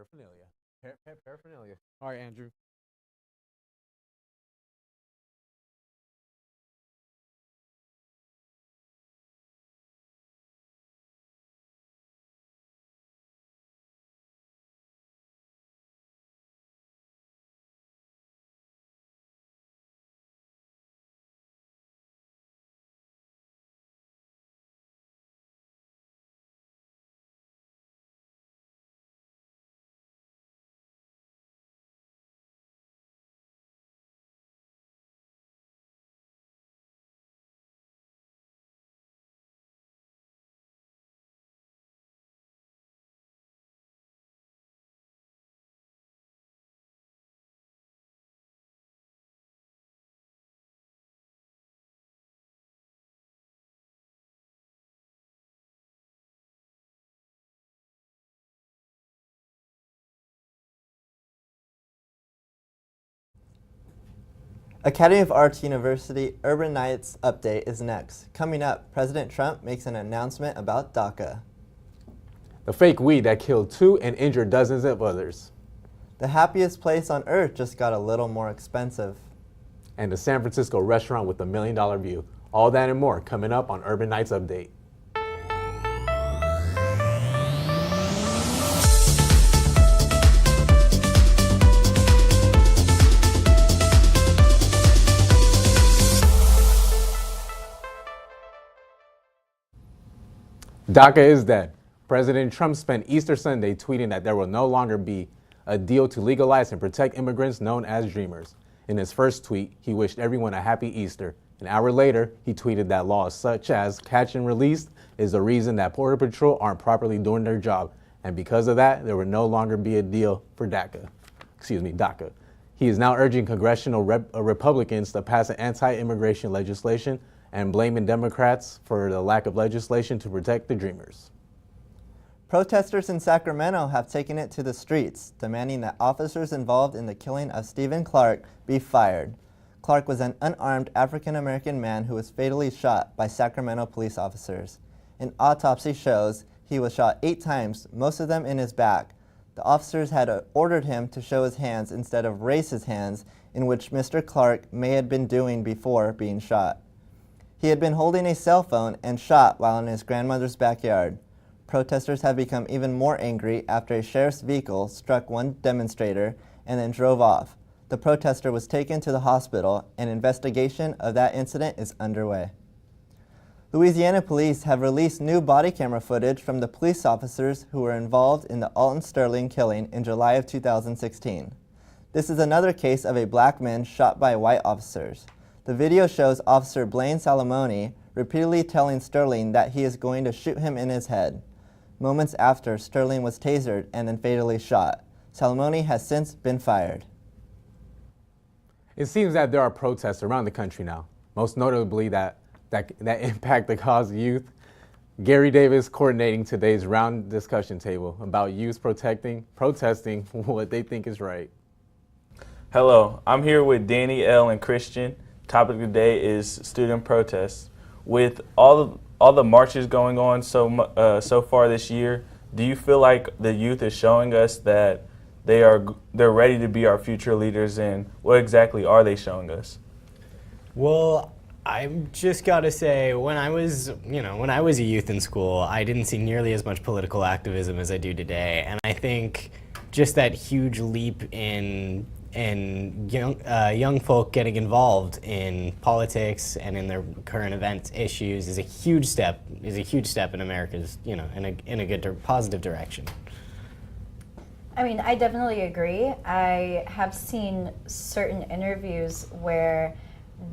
Paraphernalia. Paraphernalia. All right, Andrew. Academy of Arts University Urban Nights update is next. Coming up, President Trump makes an announcement about DACA. The fake weed that killed 2 and injured dozens of others. The happiest place on earth just got a little more expensive. And the San Francisco restaurant with the $1 million view. All that and more coming up on Urban Nights Update. DACA is dead. President Trump spent Easter Sunday tweeting that there will no longer be a deal to legalize and protect immigrants known as Dreamers. In his first tweet, he wished everyone a happy Easter. An hour later, he tweeted that laws such as catch and release is the reason that Border Patrol aren't properly doing their job. And because of that, there will no longer be a deal for DACA. He is now urging congressional Republicans to pass an anti-immigration legislation and blaming Democrats for the lack of legislation to protect the Dreamers. Protesters in Sacramento have taken it to the streets, demanding that officers involved in the killing of Stephen Clark be fired. Clark was an unarmed African-American man who was fatally shot by Sacramento police officers. An autopsy shows he was shot 8 times, most of them in his back. The officers had ordered him to show his hands instead of raise his hands, in which Mr. Clark may have been doing before being shot. He had been holding a cell phone and shot while in his grandmother's backyard. Protesters have become even more angry after a sheriff's vehicle struck one demonstrator and then drove off. The protester was taken to the hospital. An investigation of that incident is underway. Louisiana police have released new body camera footage from the police officers who were involved in the Alton Sterling killing in July of 2016. This is another case of a black man shot by white officers. The video shows Officer Blaine Salamone repeatedly telling Sterling that he is going to shoot him in his head. Moments after, Sterling was tasered and then fatally shot. Salamone has since been fired. It seems that there are protests around the country now, most notably that impact the cause of youth. Gary Davis coordinating today's round discussion table about youth protesting what they think is right. Hello, I'm here with Danny, L, and Christian. Topic of the day is student protests. With all the marches going on so far this year, do you feel like the youth is showing us that they're ready to be our future leaders, and what exactly are they showing us? Well, I'm just gotta say, when I was a youth in school, I didn't see nearly as much political activism as I do today, and I think just that huge leap in young folk getting involved in politics and in their current event issues is a huge step in America's, in a good positive direction. I mean, I definitely agree. I have seen certain interviews where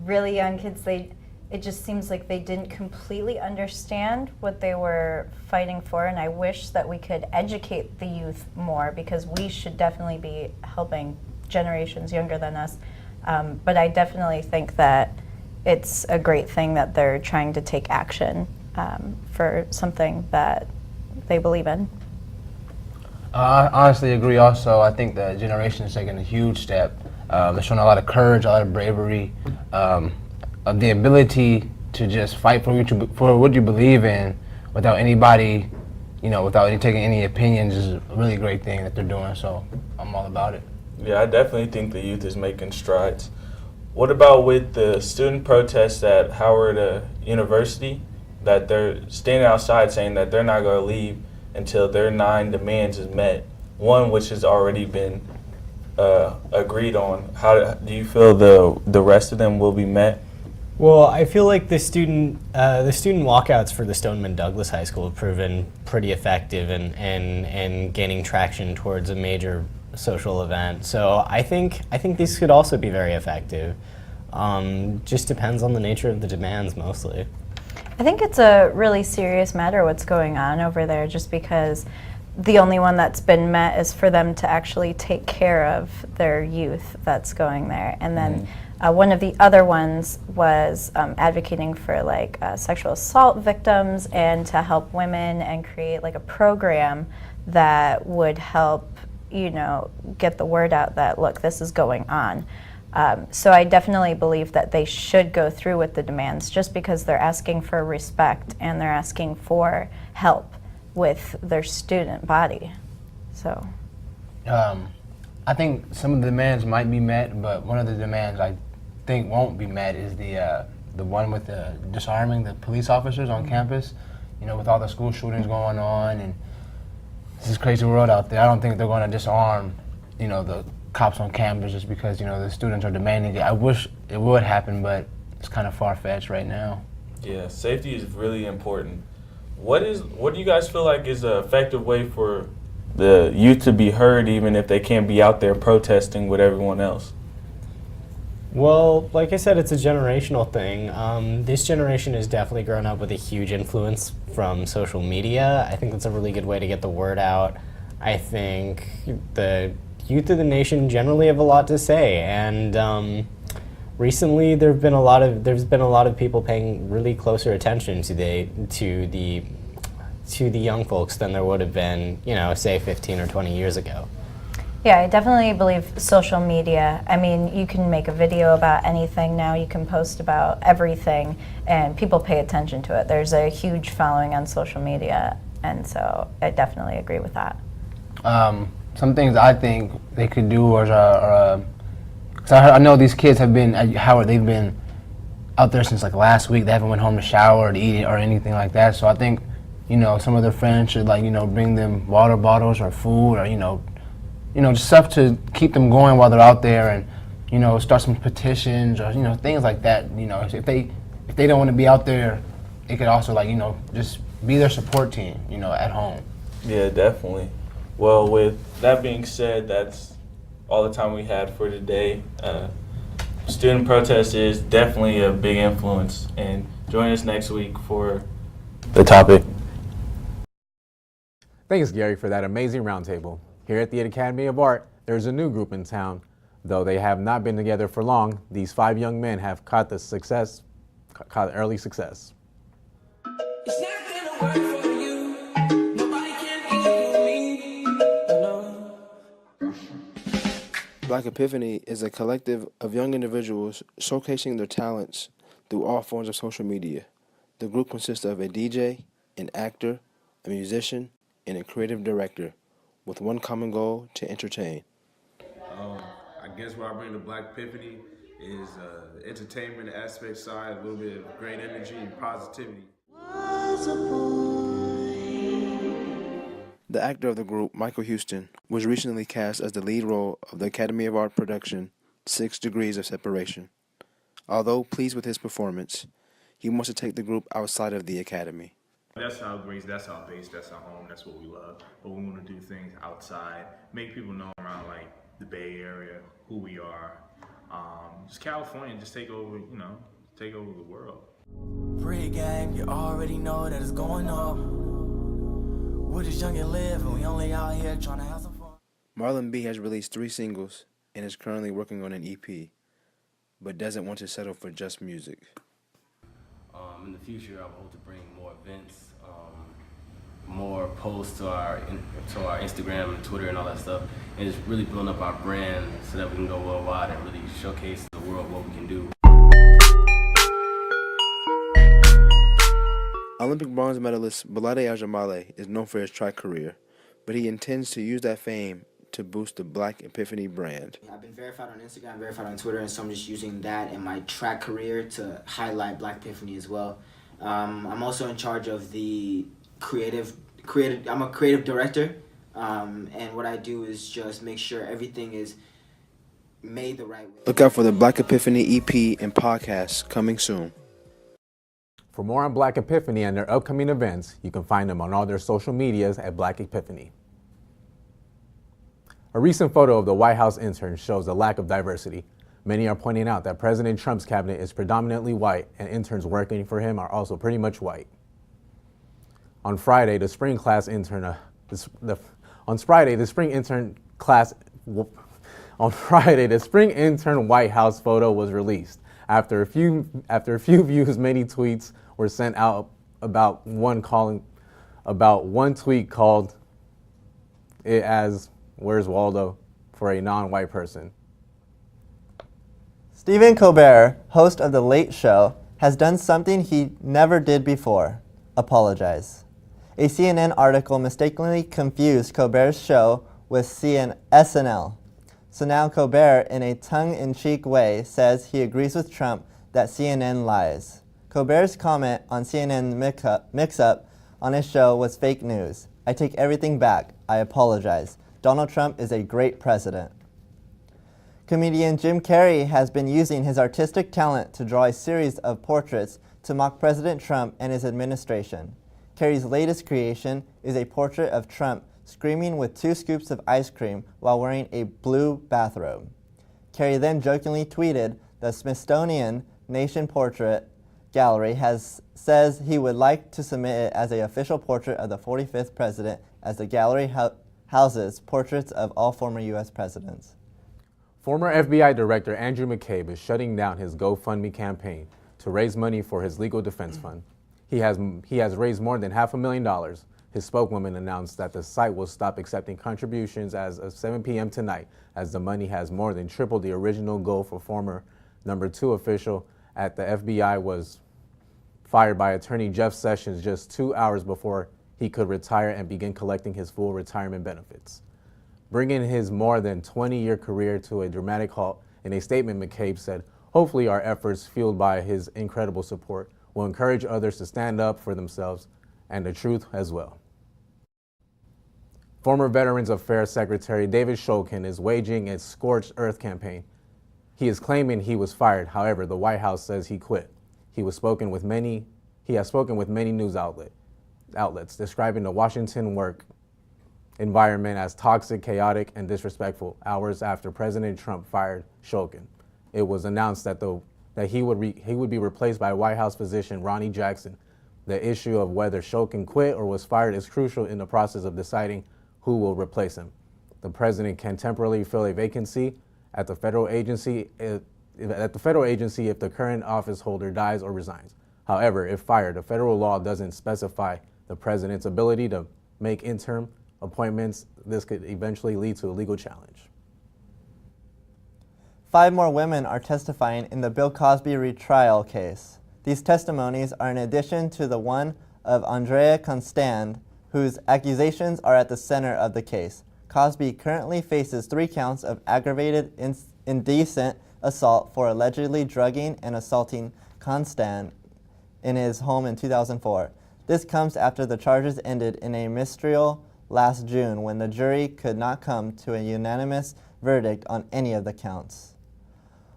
really young kids, it just seems like they didn't completely understand what they were fighting for, and I wish that we could educate the youth more, because we should definitely be helping generations younger than us. But I definitely think that it's a great thing that they're trying to take action for something that they believe in. I honestly agree also. I think the generation is taking a huge step. They're showing a lot of courage, a lot of bravery, of the ability to just fight for what you believe in without anybody without taking any opinions is a really great thing that they're doing. So I'm all about it. Yeah, I definitely think the youth is making strides. What about with the student protests at Howard University, that they're standing outside saying that they're not going to leave until their 9 demands is met, one which has already been agreed on? How do you feel the rest of them will be met? Well, I feel like the student walkouts for the Stoneman Douglas High School have proven pretty effective in gaining traction towards a major social event. So I think these could also be very effective. Just depends on the nature of the demands mostly. I think it's a really serious matter what's going on over there, just because the only one that's been met is for them to actually take care of their youth that's going there. And then one of the other ones was advocating for like sexual assault victims and to help women and create like a program that would help, get the word out that, look, this is going on. So I definitely believe that they should go through with the demands, just because they're asking for respect and they're asking for help with their student body. So I think some of the demands might be met, but one of the demands I think won't be met is the one with disarming the police officers on campus. With all the school shootings going on, and this is crazy world out there. I don't think they're going to disarm, the cops on campus just because the students are demanding it. I wish it would happen, but it's kind of far-fetched right now. Yeah, safety is really important. What do you guys feel like is an effective way for the youth to be heard, even if they can't be out there protesting with everyone else? Well, like I said, it's a generational thing. This generation has definitely grown up with a huge influence from social media. I think that's a really good way to get the word out. I think the youth of the nation generally have a lot to say, and recently there's been a lot of people paying really closer attention to the young folks than there would have been, say 15 or 20 years ago. yeah, I definitely believe social media. I mean, you can make a video about anything now, you can post about everything, and people pay attention to it. There's a huge following on social media, and so I definitely agree with that. Some things I think they could do are, cause I know these kids have been at Howard. They've been out there since like last week. They haven't went home to shower or to eat or anything like that. So I think, some of their friends should bring them water bottles or food or just stuff to keep them going while they're out there, and start some petitions or things like that. If they don't want to be out there, they could also just be their support team at home. Yeah, definitely. Well, with that being said, that's all the time we had for today. Student protest is definitely a big influence, and join us next week for the topic. Thanks, Gary, for that amazing roundtable. Here at the Academy of Art, there's a new group in town. Though they have not been together for long, these 5 young men have caught early success. It's not gonna work for you. Nobody can equal me. Black Epiphany is a collective of young individuals showcasing their talents through all forms of social media. The group consists of a DJ, an actor, a musician, and a creative director, with one common goal: to entertain. I guess what I bring to Black Epiphany is the entertainment aspect side, a little bit of great energy and positivity. The actor of the group, Michael Houston, was recently cast as the lead role of the Academy of Art production 6 Degrees of Separation. Although pleased with his performance, he wants to take the group outside of the Academy. That's our base, that's our base, that's our home, that's what we love. But we want to do things outside, make people know around like the Bay Area, who we are. Just California, just take over, take over the world. Pre-game, you already know that it's going up. We're just young and live, and we only out here trying to have some fun. Marlon B has released 3 singles and is currently working on an EP, but doesn't want to settle for just music. In the future, I hope to bring more events, more posts to our Instagram and Twitter and all that stuff, and just really building up our brand so that we can go worldwide and really showcase the world what we can do. Olympic bronze medalist Balade Ajamale is known for his track career, but he intends to use that fame to boost the Black Epiphany brand. I've been verified on Instagram, verified on Twitter, and so I'm just using that in my track career to highlight Black Epiphany as well. I'm also in charge of the creative. I'm a creative director, and what I do is just make sure everything is made the right way. Look out for the Black Epiphany EP and podcast coming soon. For more on Black Epiphany and their upcoming events, you can find them on all their social medias at Black Epiphany. A recent photo of the White House intern shows a lack of diversity. Many are pointing out that President Trump's cabinet is predominantly white and interns working for him are also pretty much white. On Friday, the spring intern White House photo was released. After a few views, many tweets were sent out about one tweet called it as "Where's Waldo?" for a non-white person. Stephen Colbert, host of The Late Show, has done something he never did before: apologize. A CNN article mistakenly confused Colbert's show with SNL. So now Colbert, in a tongue-in-cheek way, says he agrees with Trump that CNN lies. Colbert's comment on CNN mix-up on his show was fake news. I take everything back. I apologize. Donald Trump is a great president. Comedian Jim Carrey has been using his artistic talent to draw a series of portraits to mock President Trump and his administration. Carrey's latest creation is a portrait of Trump screaming with 2 scoops of ice cream while wearing a blue bathrobe. Carrey then jokingly tweeted, "The Smithsonian Nation Portrait Gallery says he would like to submit it as an official portrait of the 45th president, as the gallery houses portraits of all former U.S. presidents." Former FBI Director Andrew McCabe is shutting down his GoFundMe campaign to raise money for his legal defense fund. He has raised more than $500,000. His spokeswoman announced that the site will stop accepting contributions as of 7 p.m. tonight, as the money has more than tripled the original goal for former number 2 official at the FBI was fired by attorney Jeff Sessions just 2 hours before he could retire and begin collecting his full retirement benefits. Bringing his more than 20-year career to a dramatic halt, in a statement McCabe said, "Hopefully our efforts, fueled by his incredible support, will encourage others to stand up for themselves and the truth as well." Former Veterans Affairs Secretary David Shulkin is waging a scorched earth campaign. He is claiming he was fired. However, the White House says he quit. He has spoken with many news outlets, describing the Washington work environment as toxic, chaotic, and disrespectful hours after President Trump fired Shulkin. It was announced that he would be replaced by White House physician Ronnie Jackson. The issue of whether Shulkin quit or was fired is crucial in the process of deciding who will replace him. The president can temporarily fill a vacancy at the federal agency if the current office holder dies or resigns. However, if fired, the federal law doesn't specify the president's ability to make interim appointments. This could eventually lead to a legal challenge. 5 more women are testifying in the Bill Cosby retrial case. These testimonies are in addition to the one of Andrea Constand, whose accusations are at the center of the case. Cosby currently faces 3 counts of aggravated indecent assault for allegedly drugging and assaulting Constand in his home in 2004. This comes after the charges ended in a mistrial last June when the jury could not come to a unanimous verdict on any of the counts.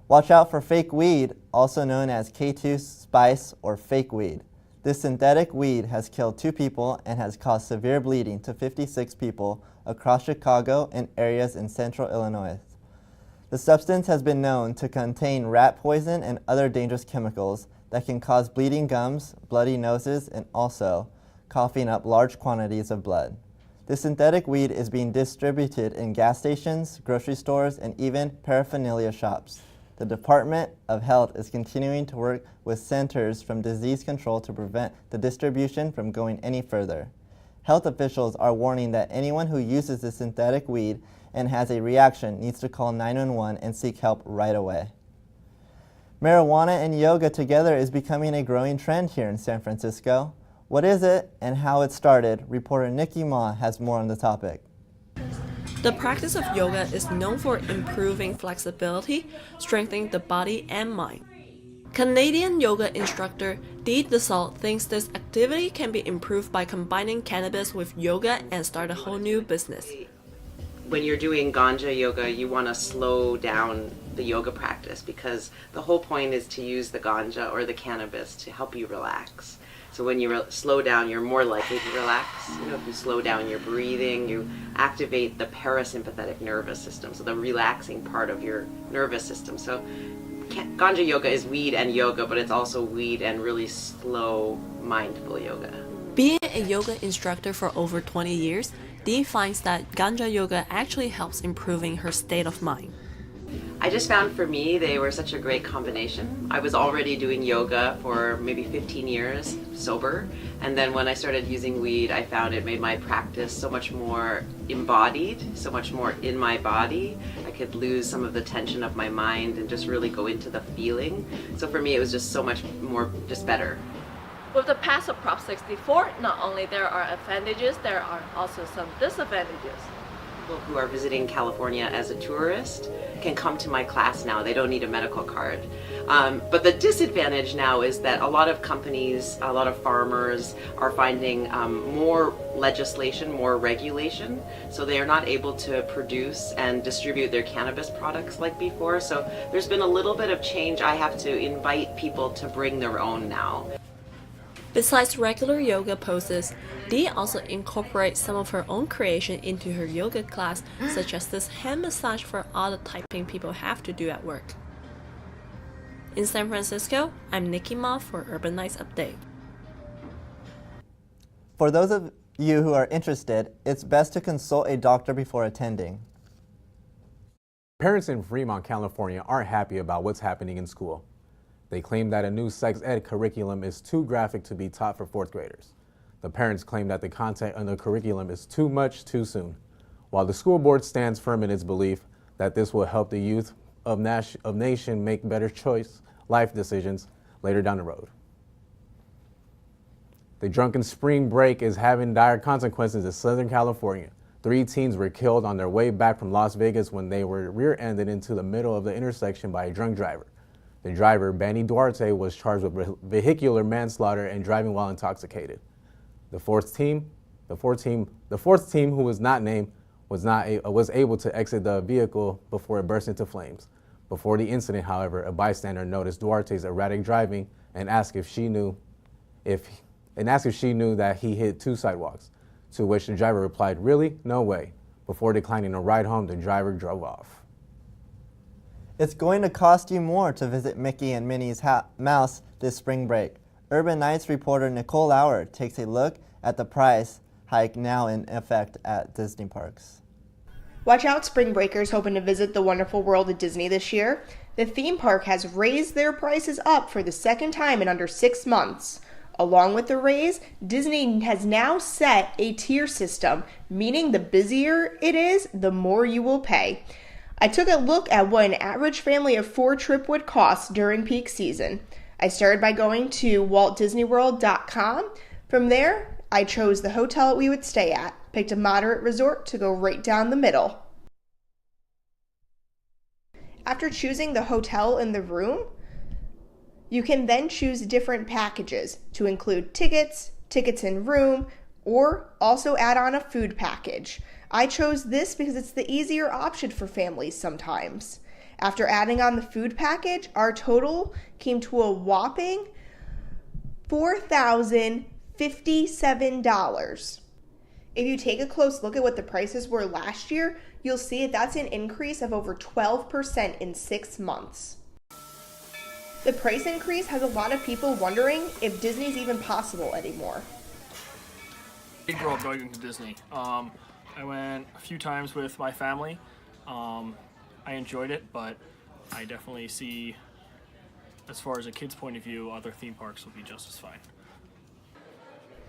Watch out for fake weed, also known as K2 spice or fake weed. This synthetic weed has killed 2 people and has caused severe bleeding to 56 people across Chicago and areas in central Illinois. The substance has been known to contain rat poison and other dangerous chemicals that can cause bleeding gums, bloody noses, and also coughing up large quantities of blood. This synthetic weed is being distributed in gas stations, grocery stores, and even paraphernalia shops. The Department of Health is continuing to work with Centers for Disease Control to prevent the distribution from going any further. Health officials are warning that anyone who uses this synthetic weed and has a reaction needs to call 911 and seek help right away. Marijuana and yoga together is becoming a growing trend here in San Francisco. What is it and how it started? Reporter Nikki Ma has more on the topic. The practice of yoga is known for improving flexibility, strengthening the body and mind. Canadian yoga instructor Dee Dassault thinks this activity can be improved by combining cannabis with yoga and start a whole new business. When you're doing ganja yoga, you want to slow down the yoga practice because the whole point is to use the ganja or the cannabis to help you relax. So when you slow down, you're more likely to relax. If you slow down your breathing, you activate the parasympathetic nervous system, so the relaxing part of your nervous system. So ganja yoga is weed and yoga, but it's also weed and really slow, mindful yoga. Being a yoga instructor for over 20 years, Dee finds that ganja yoga actually helps improving her state of mind. I just found for me they were such a great combination. I was already doing yoga for maybe 15 years sober, and then when I started using weed, I found it made my practice so much more embodied, so much more in my body. I could lose some of the tension of my mind and just really go into the feeling. So for me it was just so much more just better. With the pass of Prop 64, not only there are advantages, there are also some disadvantages. People who are visiting California as a tourist can come to my class now. They don't need a medical card. But the disadvantage now is that a lot of companies, a lot of farmers are finding more legislation, more regulation. So they are not able to produce and distribute their cannabis products like before. So there's been a little bit of change. I have to invite people to bring their own now. Besides regular yoga poses, Dee also incorporates some of her own creation into her yoga class, such as this hand massage for all the typing people have to do at work. In San Francisco, I'm Nikki Ma for Urban Nights Update. For those of you who are interested, it's best to consult a doctor before attending. Parents in Fremont, California aren't happy about what's happening in school. They claim that a new sex ed curriculum is too graphic to be taught for fourth graders. The parents claim that the content on the curriculum is too much too soon, while the school board stands firm in its belief that this will help the youth of nation make better life decisions later down the road. The drunken spring break is having dire consequences in Southern California. 3 teens were killed on their way back from Las Vegas when they were rear-ended into the middle of the intersection by a drunk driver. The driver, Benny Duarte, was charged with vehicular manslaughter and driving while intoxicated. The fourth team, who was not named, was able to exit the vehicle before it burst into flames. Before the incident, however, a bystander noticed Duarte's erratic driving and asked if she knew that he hit 2 sidewalks, to which the driver replied, "Really? No way." Before declining a ride home, the driver drove off. It's going to cost you more to visit Mickey and Minnie's Mouse this spring break. Urban Nights reporter Nicole Lauer takes a look at the price hike now in effect at Disney parks. Watch out, spring breakers hoping to visit the wonderful world of Disney this year. The theme park has raised their prices up for the second time in under 6 months. Along with the raise, Disney has now set a tier system, meaning the busier it is, the more you will pay. I took a look at what an average family of 4 trip would cost during peak season. I started by going to WaltDisneyWorld.com. From there, I chose the hotel we would stay at, picked a moderate resort to go right down the middle. After choosing the hotel and the room, you can then choose different packages to include tickets in room, or also add on a food package. I chose this because it's the easier option for families sometimes. After adding on the food package, our total came to a whopping $4,057. If you take a close look at what the prices were last year, you'll see that's an increase of over 12% in 6 months. The price increase has a lot of people wondering if Disney's even possible anymore. I grew up going to Disney. I went a few times with my family. I enjoyed it, but I definitely see, as far as a kid's point of view, other theme parks will be just as fine.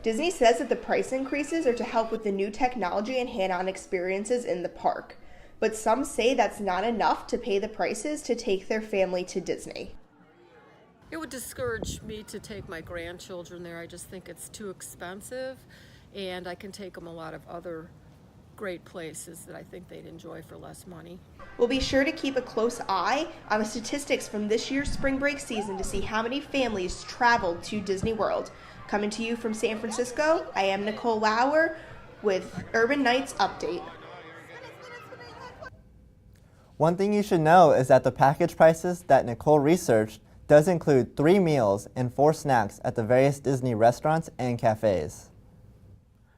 Disney says that the price increases are to help with the new technology and hand-on experiences in the park, but some say that's not enough to pay the prices to take their family to Disney. It would discourage me to take my grandchildren there. I just think it's too expensive, and I can take them a lot of other great places that I think they'd enjoy for less money. We'll be sure to keep a close eye on the statistics from this year's spring break season to see how many families traveled to Disney World. Coming to you from San Francisco, I am Nicole Lauer with Urban Nights Update. One thing you should know is that the package prices that Nicole researched does include 3 meals and 4 snacks at the various Disney restaurants and cafes.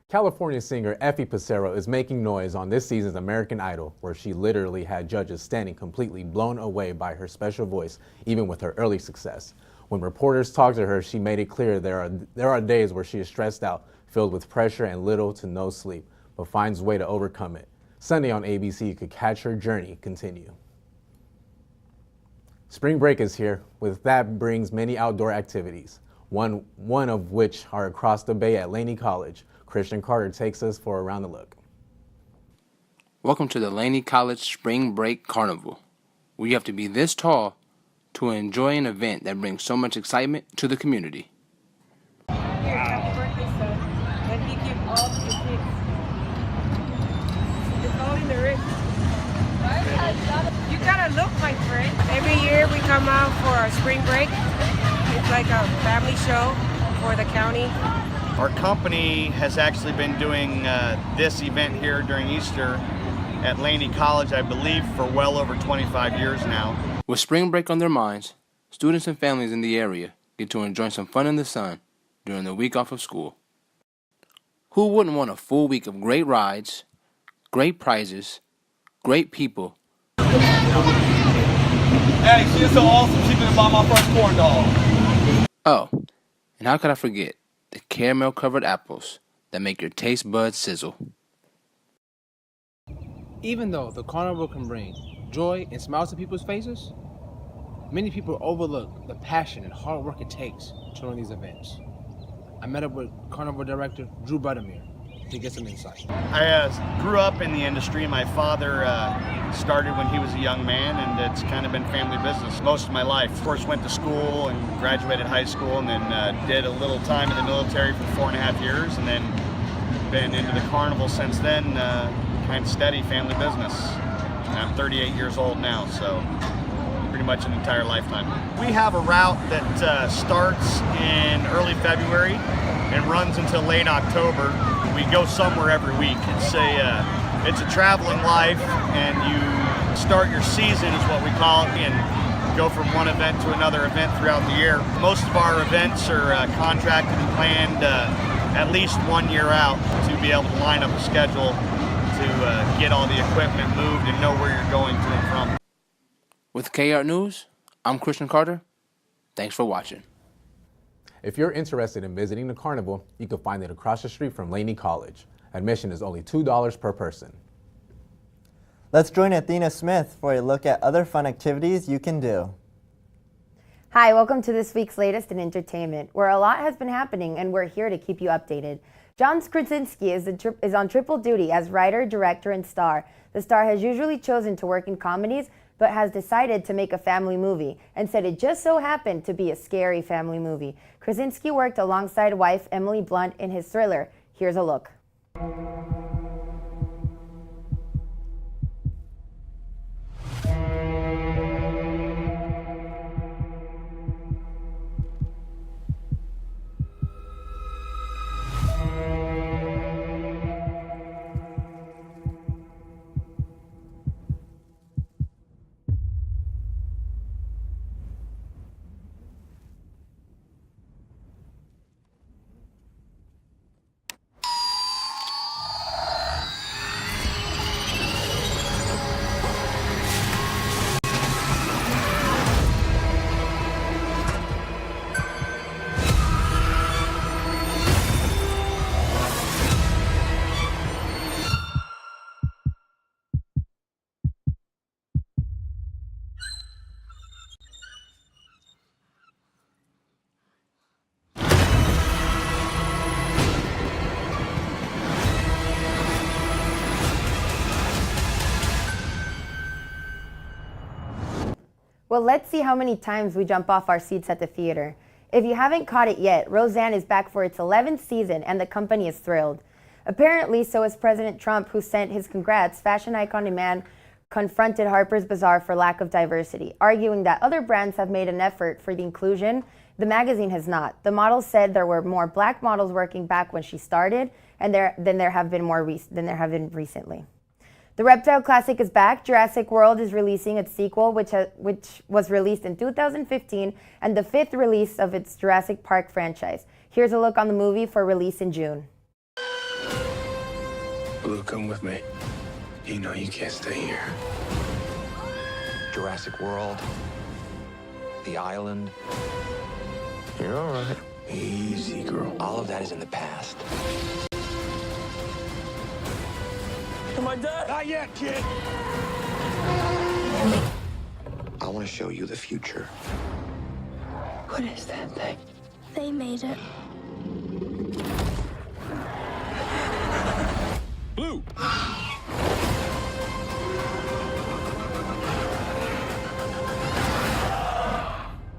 California singer Effie Pacero is making noise on this season's American Idol, where she literally had judges standing completely blown away by her special voice, even with her early success. When reporters talked to her, she made it clear there are days where she is stressed out, filled with pressure and little to no sleep, but finds a way to overcome it. Sunday on ABC, you could catch her journey continue. Spring break is here. With that brings many outdoor activities, one of which are across the bay at Laney College. Christian Carter takes us for Around the Look. Welcome to the Laney College Spring Break Carnival, where you have to be this tall to enjoy an event that brings so much excitement to the community. Here, happy birthday, son. Let me give all to your kids. It's all in the wrist. You gotta look, my friend. Every year we come out for a spring break. It's like a family show for the county. Our company has actually been doing this event here during Easter at Laney College, I believe, for well over 25 years now. With spring break on their minds, students and families in the area get to enjoy some fun in the sun during the week off of school. Who wouldn't want a full week of great rides, great prizes, great people? Hey, she's so awesome, she's gonna buy my first corn dog. Oh, and how could I forget the caramel-covered apples that make your taste buds sizzle? Even though the carnival can bring joy and smiles to people's faces, many people overlook the passion and hard work it takes to run these events. I met up with Carnival Director Drew Buttermere to get some insight. I grew up in the industry. My father started when he was a young man, and it's kind of been family business most of my life. Of course, went to school and graduated high school, and then did a little time in the military for 4.5 years, and then been into the carnival since then, kind of steady family business. And I'm 38 years old now, so pretty much an entire lifetime. We have a route that starts in early February and runs until late October. We go somewhere every week. It's a traveling life, and you start your season is what we call it, and go from one event to another event throughout the year. Most of our events are contracted and planned at least 1 year out to be able to line up a schedule to get all the equipment moved and know where you're going to and from. With KART News, I'm Christian Carter. Thanks for watching. If you're interested in visiting the carnival, you can find it across the street from Laney College. Admission is only $2 per person. Let's join Athena Smith for a look at other fun activities you can do. Hi, welcome to this week's latest in entertainment, where a lot has been happening and we're here to keep you updated. John Krasinski is on triple duty as writer, director, and star. The star has usually chosen to work in comedies, but has decided to make a family movie and said it just so happened to be a scary family movie. Krasinski worked alongside wife Emily Blunt in his thriller. Here's a look. Well, let's see how many times we jump off our seats at the theater. If you haven't caught it yet, Roseanne is back for its 11th season, and the company is thrilled. Apparently, so is President Trump, who sent his congrats. Fashion icon Iman confronted Harper's Bazaar for lack of diversity, arguing that other brands have made an effort for the inclusion. The magazine has not. The model said there were more black models working back when she started, and there have been recently. The Reptile Classic is back. Jurassic World is releasing its sequel, which was released in 2015, and the 5th release of its Jurassic Park franchise. Here's a look on the movie for release in June. Blue, come with me. You know you can't stay here. Jurassic World, The Island. You're all right. Easy, girl. All of that is in the past. Am I dead? Not yet, kid. I want to show you the future. What is that thing? They made it. Blue.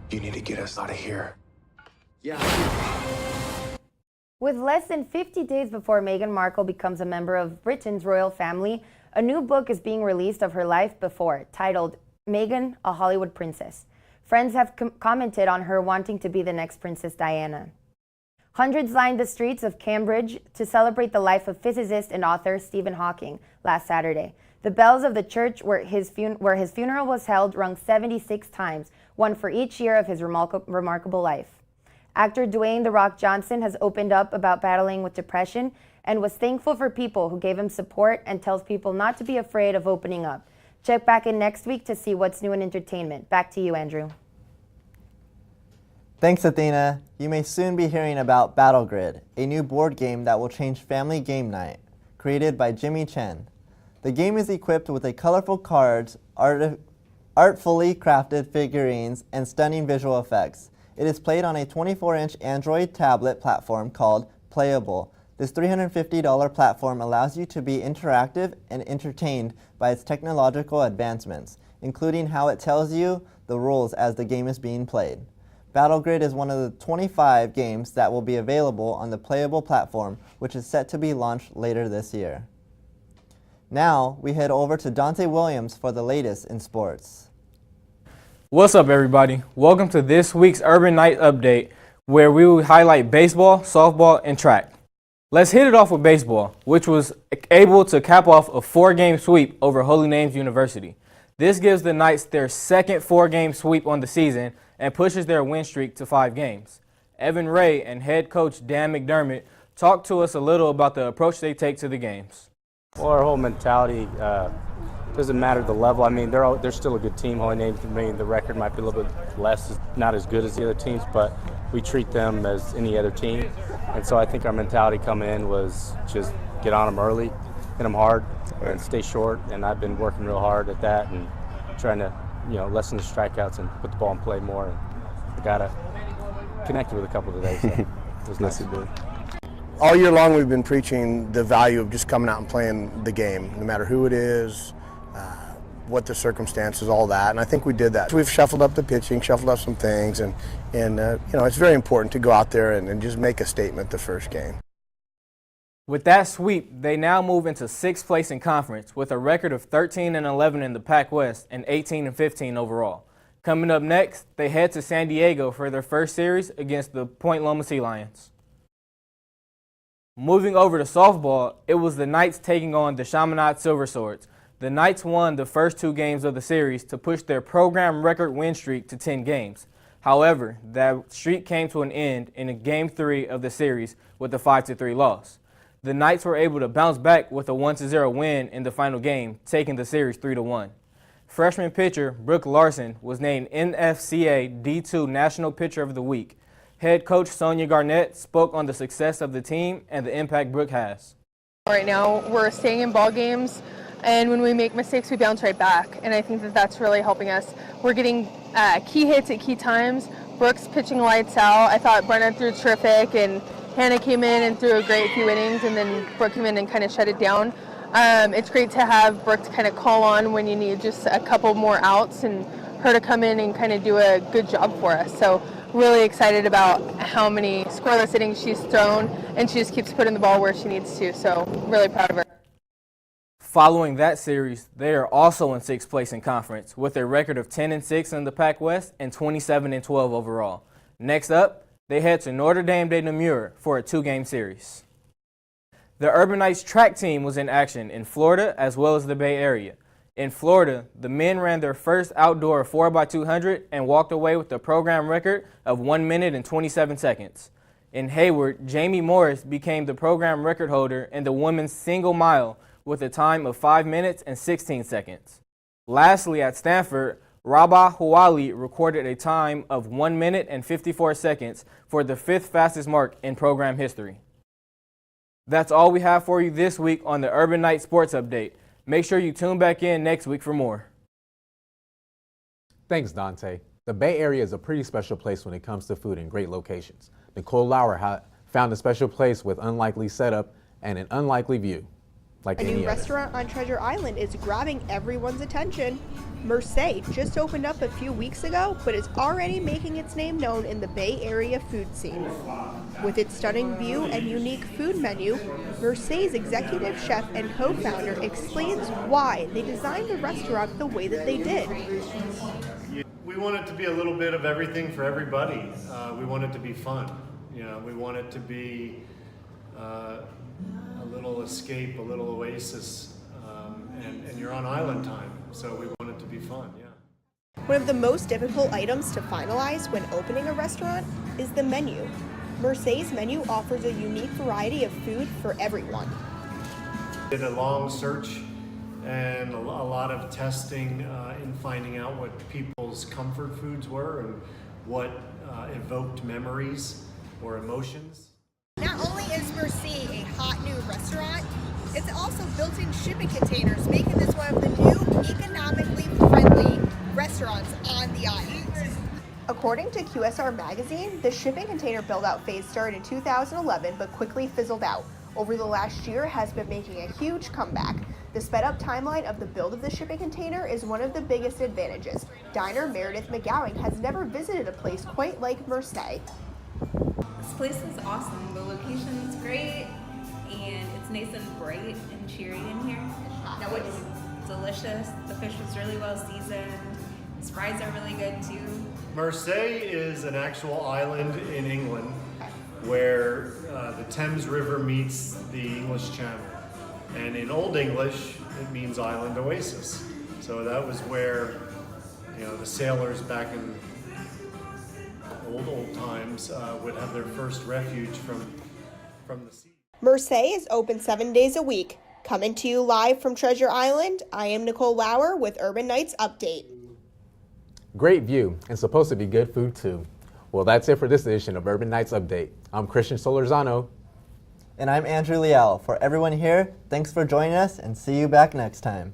You need to get us out of here. Yeah. With less than 50 days before Meghan Markle becomes a member of Britain's royal family, a new book is being released of her life before, titled Meghan, a Hollywood Princess. Friends have commented on her wanting to be the next Princess Diana. Hundreds lined the streets of Cambridge to celebrate the life of physicist and author Stephen Hawking last Saturday. The bells of the church where his funeral was held rung 76 times, one for each year of his remarkable life. Actor Dwayne "The Rock" Johnson has opened up about battling with depression and was thankful for people who gave him support and tells people not to be afraid of opening up. Check back in next week to see what's new in entertainment. Back to you, Andrew. Thanks, Athena. You may soon be hearing about Battle Grid, a new board game that will change family game night, created by Jimmy Chen. The game is equipped with colorful cards, artfully crafted figurines, and stunning visual effects. It is played on a 24-inch Android tablet platform called Playable. This $350 platform allows you to be interactive and entertained by its technological advancements, including how it tells you the rules as the game is being played. Battle Grid is one of the 25 games that will be available on the Playable platform, which is set to be launched later this year. Now, we head over to Dante Williams for the latest in sports. What's up, everybody? Welcome to this week's Urban Night Update, where we will highlight baseball, softball, and track. Let's hit it off with baseball, which was able to cap off a 4-game sweep over Holy Names University. This gives the Knights their second 4-game sweep on the season and pushes their win streak to 5 games. Evan Ray and head coach Dan McDermott talked to us a little about the approach they take to the games. Well, our whole mentality doesn't matter the level. I mean, they're still a good team. Holy Names, I mean, the record might be a little bit less, not as good as the other teams, but we treat them as any other team. And so I think our mentality coming in was just get on them early, hit them hard, and stay short. And I've been working real hard at that and trying to, lessen the strikeouts and put the ball in play more. And I got to connect with a couple today, so it was nice to do. All year long, we've been preaching the value of just coming out and playing the game, no matter who it is, what the circumstances, all that. And I think we did that. We've shuffled up the pitching, shuffled up some things, and it's very important to go out there and just make a statement the first game. With that sweep, they now move into 6th place in conference with a record of 13-11 in the Pac West and 18-15 overall. Coming up next, they head to San Diego for their first series against the Point Loma Sea Lions. Moving over to softball, it was the Knights taking on the Chaminade Silver Swords. The Knights won the first 2 games of the series to push their program record win streak to 10 games. However, that streak came to an end in Game 3 of the series with a 5-3 loss. The Knights were able to bounce back with a 1-0 win in the final game, taking the series 3-1. Freshman pitcher Brooke Larson was named NFCA D2 National Pitcher of the Week. Head coach Sonia Garnett spoke on the success of the team and the impact Brooke has. Right now, we're staying in ball games, and when we make mistakes, we bounce right back, and I think that that's really helping us. We're getting key hits at key times. Brooke's pitching lights out. I thought Brenna threw terrific, and Hannah came in and threw a great few innings, and then Brooke came in and kind of shut it down. It's great to have Brooke to kind of call on when you need just a couple more outs, and her to come in and kind of do a good job for us. So really excited about how many scoreless innings she's thrown, and she just keeps putting the ball where she needs to. So really proud of her. Following that series, they are also in 6th place in conference with a record of 10-6 in the Pac West and 27-12 overall. Next up, they head to Notre Dame de Namur for a 2-game series. The Urban Knights track team was in action in Florida as well as the Bay Area. In Florida, the men ran their first outdoor 4x200 and walked away with the program record of 1 minute and 27 seconds. In Hayward, Jamie Morris became the program record holder in the women's single mile with a time of 5 minutes and 16 seconds. Lastly, at Stanford, Rabah Houali recorded a time of 1 minute and 54 seconds for the 5th fastest mark in program history. That's all we have for you this week on the Urban Knights Sports Update. Make sure you tune back in next week for more. Thanks, Dante. The Bay Area is a pretty special place when it comes to food and great locations. Nicole Lauer found a special place with unlikely setup and an unlikely view. Like a new restaurant on Treasure Island is grabbing everyone's attention. Mercedes just opened up a few weeks ago, but is already making its name known in the Bay Area food scene. With its stunning view and unique food menu, Mercedes executive chef and co-founder explains why they designed the restaurant the way that they did. We want it to be a little bit of everything for everybody. We want it to be fun. We want it to be a little escape, a little oasis, and you're on island time, so we want it to be fun, yeah. One of the most difficult items to finalize when opening a restaurant is the menu. Mercedes' menu offers a unique variety of food for everyone. Did a long search and a lot of testing in finding out what people's comfort foods were and what evoked memories or emotions. Not only is Mercedes a hot new restaurant, it's also built-in shipping containers, making this one of the new economically friendly restaurants on the island. According to QSR Magazine, the shipping container build-out phase started in 2011 but quickly fizzled out. Over the last year has been making a huge comeback. The sped-up timeline of the build of the shipping container is one of the biggest advantages. Diner Meredith McGowan has never visited a place quite like Mercedes. This place is awesome. The location's great, and it's nice and bright and cheery in here. No, it's delicious. The fish is really well seasoned. His fries are really good too. Mercedes is an actual island in England where the Thames River meets the English Channel. And in Old English, it means island oasis. So that was where, the sailors back in old times would have their first refuge from the sea. Mercedes is open 7 days a week. Coming to you live from Treasure Island, I am Nicole Lauer with Urban Knights Update. Great view, and supposed to be good food too. Well, that's it for this edition of Urban Knights Update. I'm Christian Solorzano. And I'm Andrew Leal. For everyone here, thanks for joining us, and see you back next time.